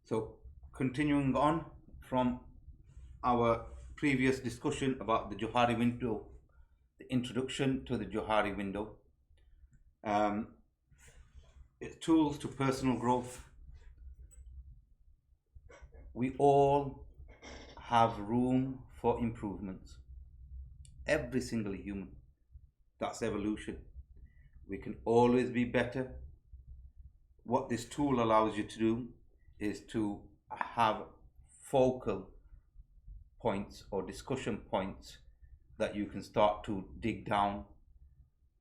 So, continuing on from our previous discussion about the Johari window, the introduction to the Johari window, um, it's tools to personal growth. We all have room for improvements. Every single human. That's evolution. We can always be better. What this tool allows you to do is to have focal points or discussion points that you can start to dig down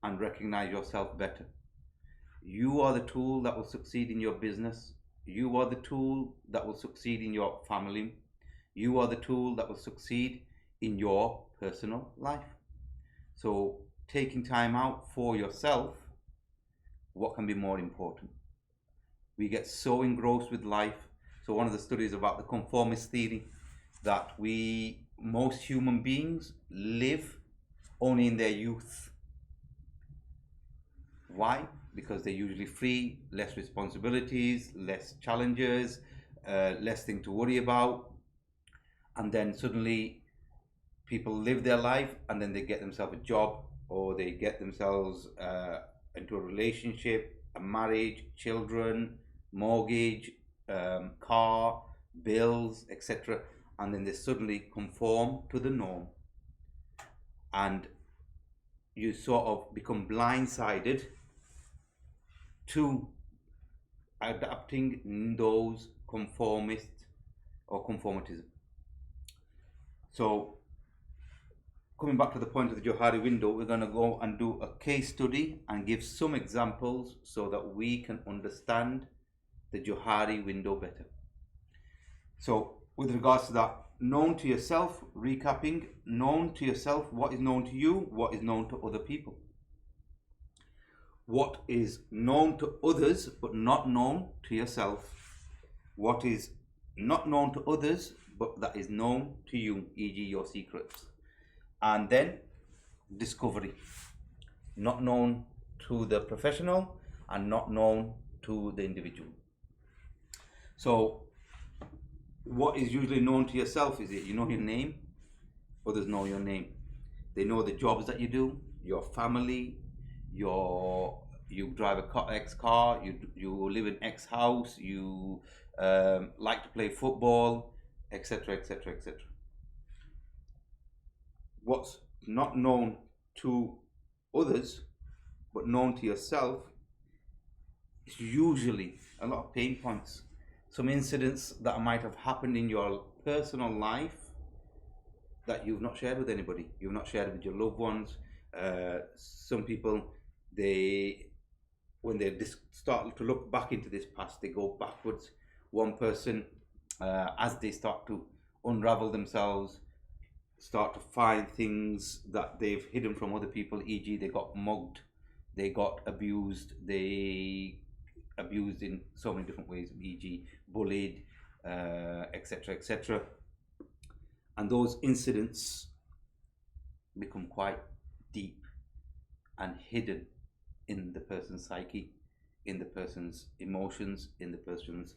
and recognize yourself better. You are the tool that will succeed in your business. You are the tool that will succeed in your family. You are the tool that will succeed in your personal life. So, taking time out for yourself, what can be more important? We get so engrossed with life. So, one of the studies about the conformist theory that most human beings live only in their youth. Why? Because they're usually free, less responsibilities, less challenges, less thing to worry about. And then suddenly people live their life and then they get themselves a job or they get themselves into a relationship, a marriage, children, mortgage, car, bills, etc. And then they suddenly conform to the norm. And you sort of become blindsided to adapting those conformists or conformatism. So, coming back to the point of the Johari window, we're going to go and do a case study and give some examples so that we can understand the Johari window better. So, with regards to that, known to yourself, recapping, known to yourself, what is known to you, what is known to other people. What is known to others but not known to yourself. What is not known to others but that is known to you, e.g. your secrets. And then discovery. Not known to the professional and not known to the individual. So, what is usually known to yourself is it you know your name, others know your name. They know the jobs that you do, your family, you drive a X car, you live in X house, you like to play football, etc., etc., etc. What's not known to others but known to yourself is usually a lot of pain points. Some incidents that might have happened in your personal life that you've not shared with anybody. You've not shared with your loved ones. Some people, when they start to look back into this past, they go backwards. One person, as they start to unravel themselves, start to find things that they've hidden from other people, e.g. they got mugged, they got abused, they abused in so many different ways, e.g. bullied, etc., etc. And those incidents become quite deep and hidden in the person's psyche, in the person's emotions, in the person's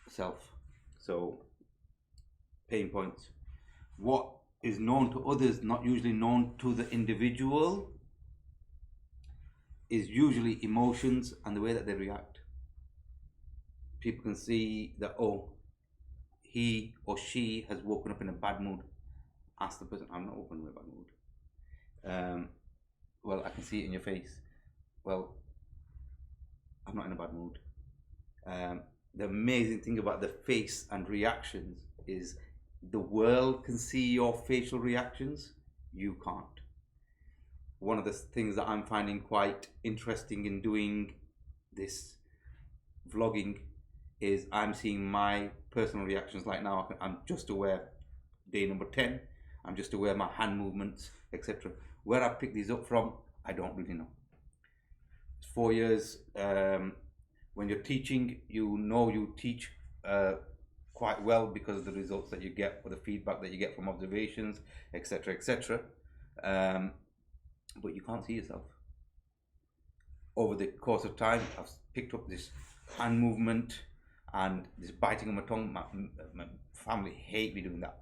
self. So, pain points. What is known to others, not usually known to the individual, is usually emotions and the way that they react. People can see that, oh, he or she has woken up in a bad mood. Ask the person, I'm not woken up in a bad mood. Well, I can see it in your face. Well, I'm not in a bad mood. The amazing thing about the face and reactions is the world can see your facial reactions, you can't. One of the things that I'm finding quite interesting in doing this vlogging is I'm seeing my personal reactions. Like now, I'm just aware, day number 10, I'm just aware of my hand movements, etc. Where I pick these up from, I don't really know. It's 4 years. When you're teaching, you teach quite well because of the results that you get or the feedback that you get from observations, etc., etc. But you can't see yourself. Over the course of time, I've picked up this hand movement and just biting on my tongue. My family hate me doing that,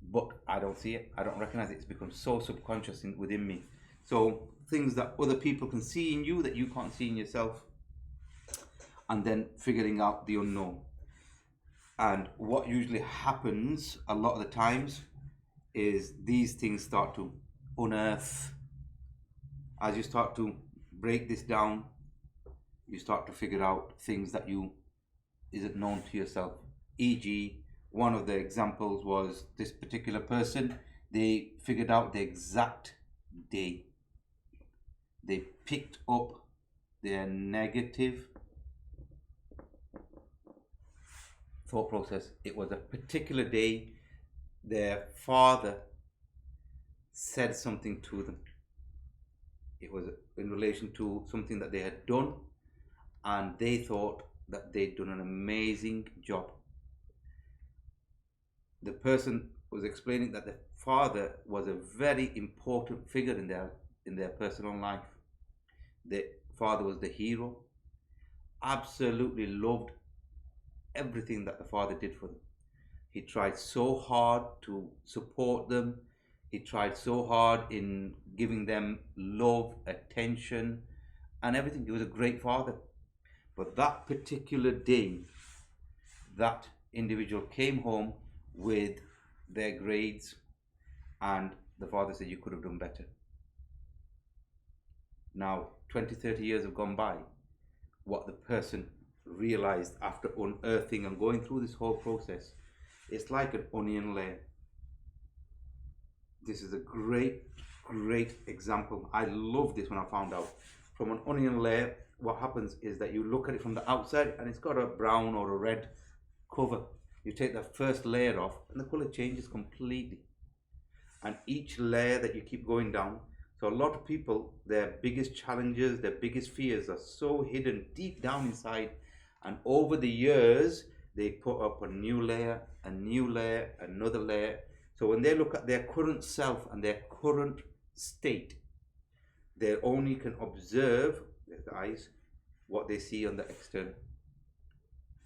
but I don't see it. I don't recognize it. It's become so subconscious within me. So things that other people can see in you that you can't see in yourself, and then figuring out the unknown. And what usually happens a lot of the times is these things start to unearth. As you start to break this down, you start to figure out things that isn't known to yourself. E.g., one of the examples was this particular person. They figured out the exact day. They picked up their negative thought process. It was a particular day. Their father said something to them. It was in relation to something that they had done, and they thought that they'd done an amazing job. The person was explaining that the father was a very important figure in their personal life. The father was the hero. Absolutely loved everything that the father did for them. He tried so hard to support them. He tried so hard in giving them love, attention, and everything. He was a great father. But that particular day, that individual came home with their grades, and the father said, "You could have done better." Now, 20, 30 years have gone by. What the person realized after unearthing and going through this whole process, it's like an onion layer. This is a great example. I love this when I found out. From an onion layer, what happens is that you look at it from the outside and it's got a brown or a red cover. You take the first layer off and the color changes completely. And each layer that you keep going down, so a lot of people, their biggest challenges, their biggest fears are so hidden deep down inside, and over the years they put up a new layer, another layer. So when they look at their current self and their current state, they only can observe with the eyes what they see on the external.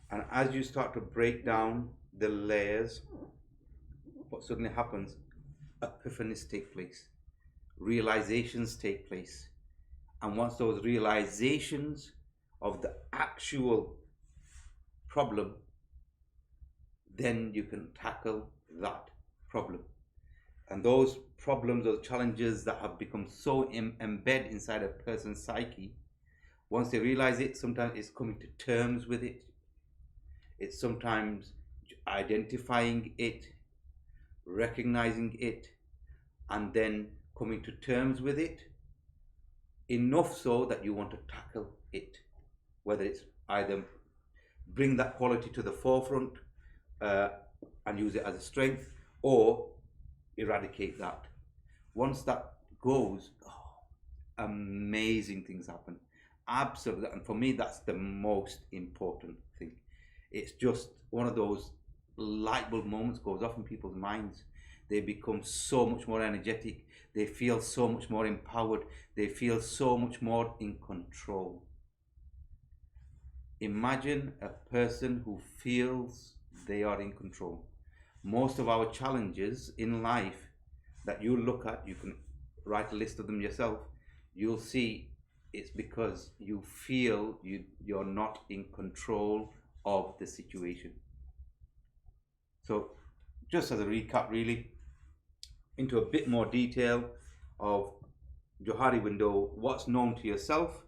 And as you start to break down the layers, what suddenly happens, epiphanies take place, realizations take place. And once those realizations of the actual problem, then you can tackle that problem. And those problems or challenges that have become so embedded inside a person's psyche, once they realize it, sometimes it's coming to terms with it. It's sometimes identifying it, recognizing it, and then coming to terms with it, enough so that you want to tackle it. Whether it's either bring that quality to the forefront and use it as a strength, or eradicate that. Once that goes, amazing things happen. Absolutely. And for me, that's the most important thing. It's just one of those light bulb moments goes off in people's minds. They become so much more energetic. They feel so much more empowered. They feel so much more in control. Imagine a person who feels they are in control. Most of our challenges in life that you look at, you can write a list of them yourself, you'll see it's because you feel you're not in control of the situation. So just as a recap, really, into a bit more detail of Johari Window, what's known to yourself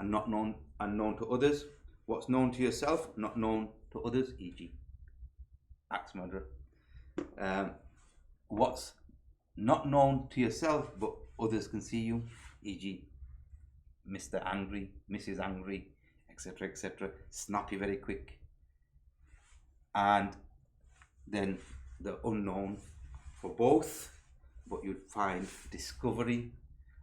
and not known and known to others, what's known to yourself, not known to others, e.g. axe murderer. What's not known to yourself but others can see you, e.g. Mr. Angry, Mrs. Angry, etc., etc., snappy, very quick. And then the unknown for both, but you'd find discovery.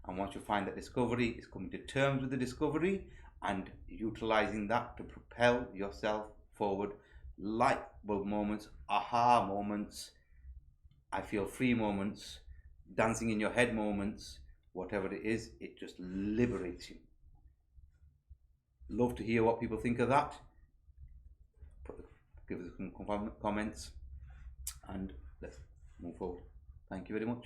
And once you find that discovery, it's coming to terms with the discovery and utilizing that to propel yourself forward. Light bulb moments, aha moments, I feel free moments, dancing in your head moments, whatever it is, it just liberates you. Love to hear what people think of that. give us some comments, and let's move forward. Thank you very much.